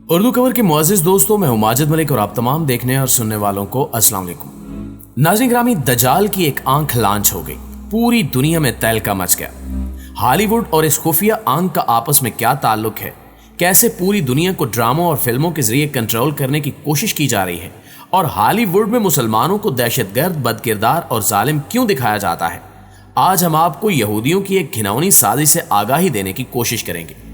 Urdu cover के मुअज़्ज़िज़ दोस्तों, मैं हूं माजिद मलिक और आप तमाम देखने और सुनने वालों को अस्सलाम वालेकुम। नाज़रीन ग्रामी, दज्जाल की एक आंख लॉन्च हो गई, पूरी दुनिया में तहलका मच गया। हॉलीवुड और इस खुफिया आंख का आपस में क्या ताल्लुक है, कैसे पूरी दुनिया को ड्रामों और फिल्मों के जरिए कंट्रोल करने की कोशिश की जा रही है, और हॉलीवुड में मुसलमानों को दहशतगर्द, बदकिरदार और जालिम क्यों दिखाया जाता है, आज हम आपको यहूदियों की एक घिनौनी साजिश से आगाही देने की कोशिश करेंगे।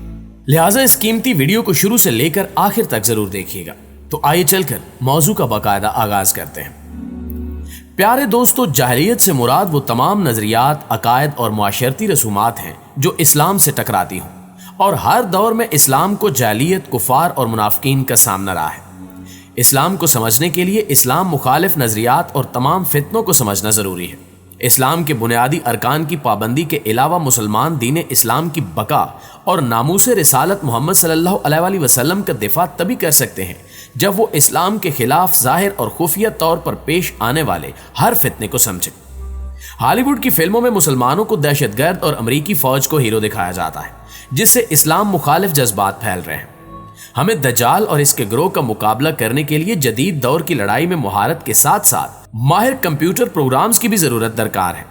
लिहाजा इस कीमती वीडियो को शुरू से लेकर आखिर तक जरूर देखिएगा। तो आइए चलकर मौजू का बाकायदा आगाज करते हैं। प्यारे दोस्तों, जाहिलियत से मुराद वो तमाम नजरियात, अकायद और मुआशरती रसूमात हैं जो इस्लाम से टकराती हों, और हर दौर में इस्लाम को जाहिलियत, कुफार और मुनाफिकीन का सामना रहा है। इस्लाम को समझने के लिए इस्लाम मुखालिफ नजरियात और तमाम फितनों को समझना जरूरी है। इस्लाम के बुनियादी अरकान की पाबंदी के अलावा मुसलमान दीन इस्लाम की बका और नामूस रिसालत मोहम्मद सल्लल्लाहु अलैहि वसल्लम का दिफा तभी कर सकते हैं जब वो इस्लाम के खिलाफ जाहिर और खुफिया तौर पर पेश आने वाले हर फितने को समझे। हॉलीवुड की फिल्मों में मुसलमानों को दहशतगर्द और अमरीकी फौज को हीरो दिखाया जाता है, जिससे इस्लाम मुखालिफ जज्बात फैल रहे हैं। हमें दज्जाल और इसके ग्रोह का मुकाबला करने के लिए जदीद दौर की लड़ाई में महारत के साथ साथ माहिर कंप्यूटर प्रोग्राम्स की भी जरूरत दरकार है।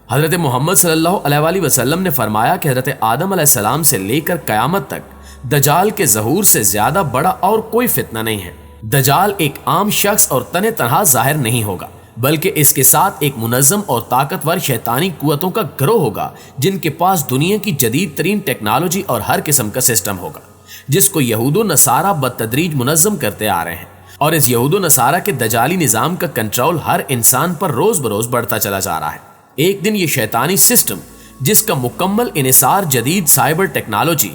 हजरत मोहम्मद सल्लल्लाहु अलैहि वसल्लम ने फरमाया कि हजरत आदम अलैहिस्सलाम से लेकर कयामत तक दज्जाल के ज़हूर से ज्यादा बड़ा और कोई फितना नहीं है। दज्जाल एक आम शख्स और तने तनहा जाहिर नहीं होगा, बल्कि इसके साथ एक मुनज़्ज़म और ताकतवर शैतानी कुव्वतों का गिरोह होगा, जिनके पास दुनिया की जदीद तरीन टेक्नोलॉजी और हर किस्म का सिस्टम होगा, जिसको यहूदो नसारा बतदरीज मुनज़्ज़म करते आ रहे हैं। और इस यहूदो नसारा के दजाली निज़ाम का कंट्रोल हर इंसान पर रोज बरोज बढ़ता चला जा रहा है। एक दिन ये शैतानी सिस्टम, जिसका मुकम्मल इन्हिसार जदीद cyber technology,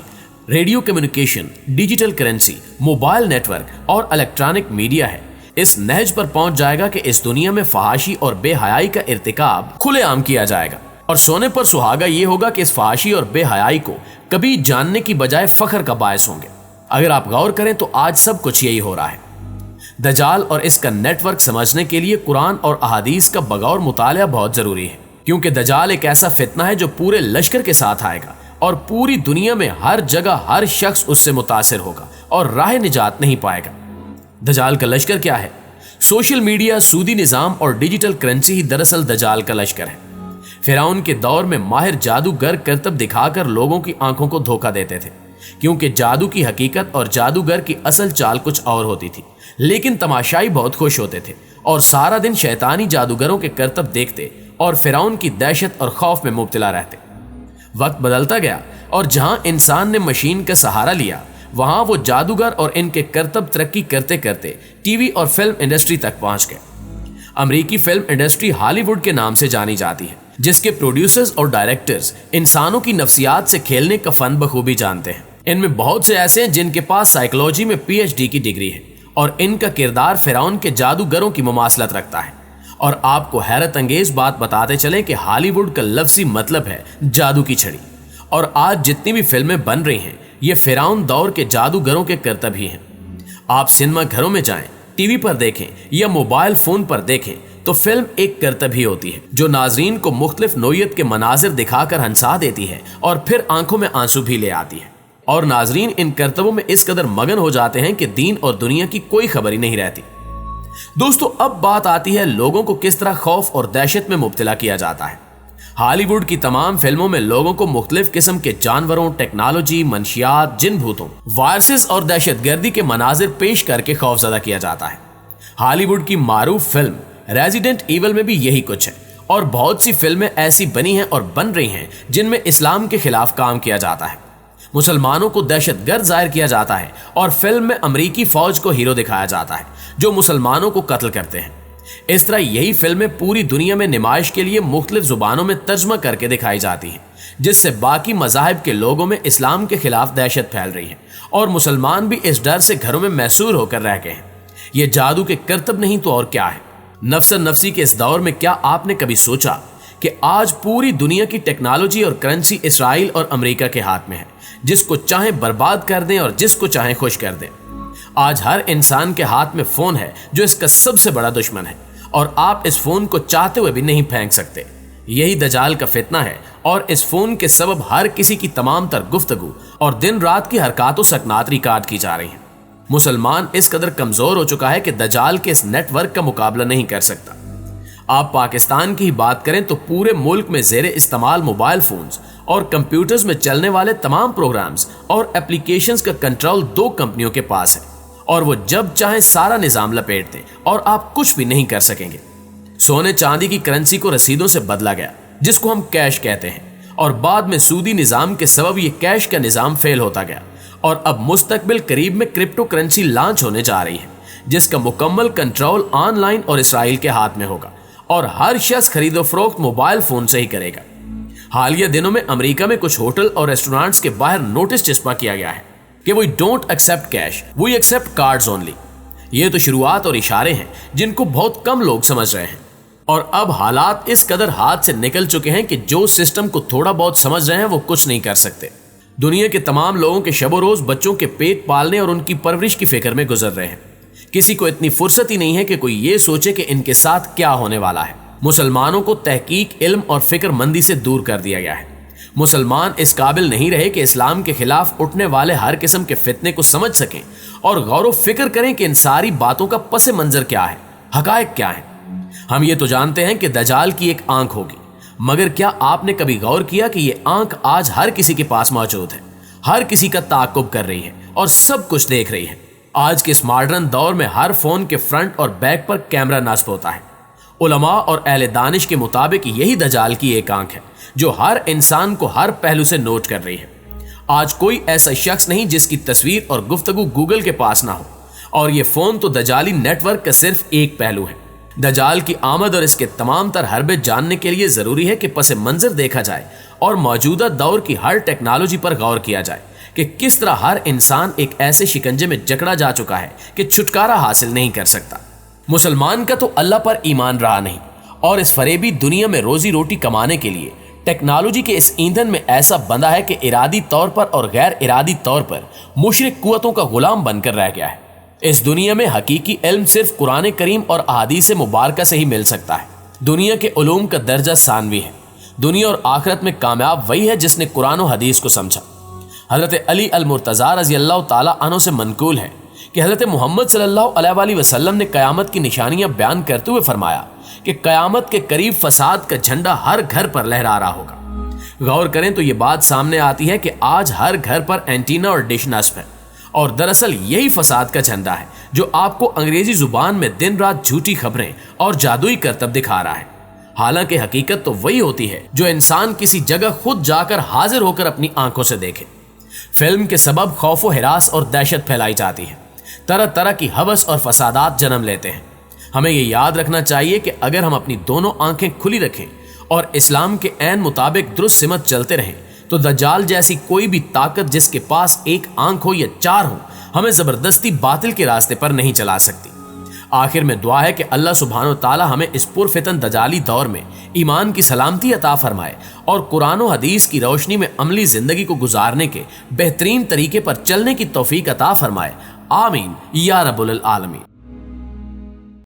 radio communication, digital currency, mobile network और इलेक्ट्रॉनिक मीडिया है, इस नहज पर पहुंच जाएगा कि इस दुनिया में फहाशी और बेहयाई का इर्तिकाब खुलेआम किया जाएगा। और सोने पर सुहागा ये होगा कि इस फहाशी और बेहयाई को कभी जानने की बजाय फख्र का बायस होंगे। अगर आप गौर करें तो आज सब कुछ यही हो रहा है। दज्जाल और इसका नेटवर्क समझने के लिए कुरान और अहादीस का बगौर मुतालिया बहुत जरूरी है, क्योंकि दज्जाल एक ऐसा फितना है जो पूरे लश्कर के साथ आएगा और पूरी दुनिया में हर जगह हर शख्स उससे मुतासिर होगा और राह निजात नहीं पाएगा। दज्जाल का लश्कर क्या है? सोशल मीडिया, सूदी निज़ाम और डिजिटल करेंसी ही दरअसल दज्जाल का लश्कर है। फिरौन के दौर में माहिर जादूगर करतब दिखाकर लोगों की आंखों को धोखा देते थे, क्योंकि जादू की हकीकत और जादूगर की असल चाल कुछ और होती थी। लेकिन तमाशाई बहुत खुश होते थे और सारा दिन शैतानी जादूगरों के करतब देखते और फिरौन की दहशत और खौफ में मुब्तला रहते। वक्त बदलता गया और जहां इंसान ने मशीन का सहारा लिया, वहां वो जादूगर और इनके करतब तरक्की करते करते टीवी और फिल्म इंडस्ट्री तक पहुंच गए। अमेरिकी फिल्म इंडस्ट्री हॉलीवुड के नाम से जानी जाती है, जिसके प्रोड्यूसर्स और डायरेक्टर्स इंसानों की नफ्सियात से खेलने का फन बखूबी जानते हैं। इनमें बहुत से ऐसे हैं जिनके पास साइकोलॉजी में PhD की डिग्री है और इनका किरदार फिरौन के जादूगरों की मुमासलत रखता है। और आपको हैरत अंगेज बात बताते चलें कि हॉलीवुड का लफ्जी मतलब है जादू की छड़ी, और आज जितनी भी फिल्में बन रही हैं ये फिरौन दौर के जादूगरों के करतब ही हैं। आप सिनेमा घरों में जाएं, टीवी पर देखें या मोबाइल फोन पर देखें तो फिल्म एक करतब ही होती है जो नाजरीन को मुख्तलिफ नोयत के मनाजिर दिखाकर हंसा देती है और फिर आंखों में आंसू भी ले आती है। और नाजरीन इन करतबों में इस कदर मगन हो जाते हैं कि दीन और दुनिया की कोई खबर ही नहीं रहती। दोस्तों, अब बात आती है लोगों को किस तरह खौफ और दहशत में मुब्तला किया जाता है। हॉलीवुड की तमाम फिल्मों में लोगों को मुख्तलिफ किस्म के जानवरों, टेक्नोलॉजी, मनशियात, जिन भूतों, वायरसेस और दहशतगर्दी के मनाजिर पेश करके खौफजदा किया जाता है। हॉलीवुड की मारूफ फिल्म रेजिडेंट ईविल में भी यही कुछ है, और बहुत सी फिल्में ऐसी बनी हैं और बन रही हैं जिनमें इस्लाम के खिलाफ काम किया जाता है, मुसलमानों को दहशतगर्द जाहिर किया जाता है और फिल्म में अमरीकी फौज को हीरो दिखाया जाता है जो मुसलमानों को कत्ल करते हैं। इस तरह यही फिल्में पूरी दुनिया में नुमाइश के लिए मुख्तलिफ जुबानों में तर्जमा करके दिखाई जाती हैं, जिससे बाकी मज़ाहिब के लोगों में इस्लाम के खिलाफ दहशत फैल रही है और मुसलमान भी इस डर से घरों में महसूर होकर रह गए हैं। ये जादू के करतब नहीं तो और क्या है। नफ्सन नफ्सी के इस दौर में क्या आपने कभी सोचा कि आज पूरी दुनिया की टेक्नोलॉजी और करेंसी इसराइल और अमेरिका के हाथ में है, जिसको चाहे बर्बाद कर दें और जिसको चाहे खुश कर दें। आज हर इंसान के हाथ में फोन है जो इसका सबसे बड़ा दुश्मन है, और आप इस फोन को चाहते हुए भी नहीं फेंक सकते। यही दज्जाल का फितना है, और इस फोन के सबब हर किसी की तमाम तर गुफ्तगू और दिन रात की हरकत व सकनात रिकॉर्ड की जा रही है। مسلمان اس قدر کمزور ہو چکا ہے کہ دجال کے اس نیٹ ورک کا مقابلہ نہیں کر سکتا۔ آپ پاکستان کی ہی بات کریں تو پورے ملک میں زیر استعمال موبائل فونز اور کمپیوٹرز میں چلنے والے تمام پروگرامز اور اپلیکیشنز کا کنٹرول 2 کمپنیوں کے پاس ہے، اور وہ جب چاہیں سارا نظام لپیٹ دیں اور آپ کچھ بھی نہیں کر سکیں گے۔ سونے چاندی کی کرنسی کو رسیدوں سے بدلا گیا، جس کو ہم کیش کہتے ہیں، اور بعد میں سودی نظام کے سبب یہ کیش کا نظام فیل ہوتا گیا، اور اب مستقبل قریب میں کرپٹو کرنسی لانچ ہونے جا رہی ہے، جس کا مکمل کنٹرول آن لائن اور اسرائیل کے ہاتھ میں ہوگا، اور ہر شخص خرید و فروخت موبائل فون سے ہی کرے گا۔ حالیہ دنوں میں امریکہ میں کچھ ہوٹل اور ریسٹورانٹس کے باہر نوٹس چسپاں کیا گیا ہے کہ we don't accept cash, we accept cards only. یہ تو شروعات اور اشارے ہیں جن کو بہت کم لوگ سمجھ رہے ہیں، اور اب حالات اس قدر ہاتھ سے نکل چکے ہیں کہ جو سسٹم کو تھوڑا بہت سمجھ رہے ہیں وہ کچھ نہیں کر سکتے۔ دنیا کے تمام لوگوں کے شب و روز بچوں کے پیٹ پالنے اور ان کی پرورش کی فکر میں گزر رہے ہیں۔ کسی کو اتنی فرصت ہی نہیں ہے کہ کوئی یہ سوچے کہ ان کے ساتھ کیا ہونے والا ہے۔ مسلمانوں کو تحقیق، علم اور فکر مندی سے دور کر دیا گیا ہے۔ مسلمان اس قابل نہیں رہے کہ اسلام کے خلاف اٹھنے والے ہر قسم کے فتنے کو سمجھ سکیں اور غور و فکر کریں کہ ان ساری باتوں کا پس منظر کیا ہے، حقائق کیا ہیں۔ ہم یہ تو جانتے ہیں کہ دجال کی ایک آنکھ ہوگی، مگر کیا آپ نے کبھی غور کیا کہ یہ آنکھ آج ہر کسی کے پاس موجود ہے، ہر کسی کا تعاقب کر رہی ہے اور سب کچھ دیکھ رہی ہے۔ آج کے اس ماڈرن دور میں ہر فون کے فرنٹ اور بیک پر کیمرہ نصب ہوتا ہے۔ علماء اور اہل دانش کے مطابق یہی دجال کی ایک آنکھ ہے جو ہر انسان کو ہر پہلو سے نوٹ کر رہی ہے۔ آج کوئی ایسا شخص نہیں جس کی تصویر اور گفتگو گوگل کے پاس نہ ہو، اور یہ فون تو دجالی نیٹ ورک کا صرف ایک پہلو ہے۔ دجال کی آمد اور اس کے تمام تر حربے جاننے کے لیے ضروری ہے کہ پس منظر دیکھا جائے اور موجودہ دور کی ہر ٹیکنالوجی پر غور کیا جائے کہ کس طرح ہر انسان ایک ایسے شکنجے میں جکڑا جا چکا ہے کہ چھٹکارا حاصل نہیں کر سکتا۔ مسلمان کا تو اللہ پر ایمان رہا نہیں، اور اس فریبی دنیا میں روزی روٹی کمانے کے لیے ٹیکنالوجی کے اس ایندھن میں ایسا بندھا ہے کہ ارادی طور پر اور غیر ارادی طور پر مشرک قوتوں کا غلام بن کر رہ گیا ہے۔ اس دنیا میں حقیقی علم صرف قرآن کریم اور احادیث مبارکہ سے ہی مل سکتا ہے۔ دنیا کے علوم کا درجہ ثانوی ہے۔ دنیا اور آخرت میں کامیاب وہی ہے جس نے قرآن و حدیث کو سمجھا۔ حضرت علی المرتضیٰ رضی اللہ تعالیٰ عنہ سے منقول ہے کہ حضرت محمد صلی اللہ علیہ وآلہ وسلم نے قیامت کی نشانیاں بیان کرتے ہوئے فرمایا کہ قیامت کے قریب فساد کا جھنڈا ہر گھر پر لہرا رہا ہوگا۔ غور کریں تو یہ بات سامنے آتی ہے کہ آج ہر گھر پر اینٹینا اور ڈش نصب ہے، اور دراصل یہی فساد کا جھنڈا ہے جو آپ کو انگریزی زبان میں دن رات جھوٹی خبریں اور جادوئی کرتب دکھا رہا ہے۔ حالانکہ حقیقت تو وہی ہوتی ہے جو انسان کسی جگہ خود جا کر حاضر ہو کر اپنی آنکھوں سے دیکھے۔ فلم کے سبب خوف و ہراس اور دہشت پھیلائی جاتی ہے، طرح طرح کی ہوس اور فسادات جنم لیتے ہیں۔ ہمیں یہ یاد رکھنا چاہیے کہ اگر ہم اپنی دونوں آنکھیں کھلی رکھیں اور اسلام کے عین مطابق درست سمت چلتے رہیں تو دجال جیسی کوئی بھی طاقت جس کے پاس ایک آنکھ ہو یا 4 ہو ہمیں زبردستی باطل کے راستے پر نہیں چلا سکتی۔ آخر میں دعا ہے کہ اللہ سبحانہ و تعالی ہمیں اس پرفتن دجالی دور میں ایمان کی سلامتی عطا فرمائے اور قرآن و حدیث کی روشنی میں عملی زندگی کو گزارنے کے بہترین طریقے پر چلنے کی توفیق عطا فرمائے۔ آمین یا رب العالمین۔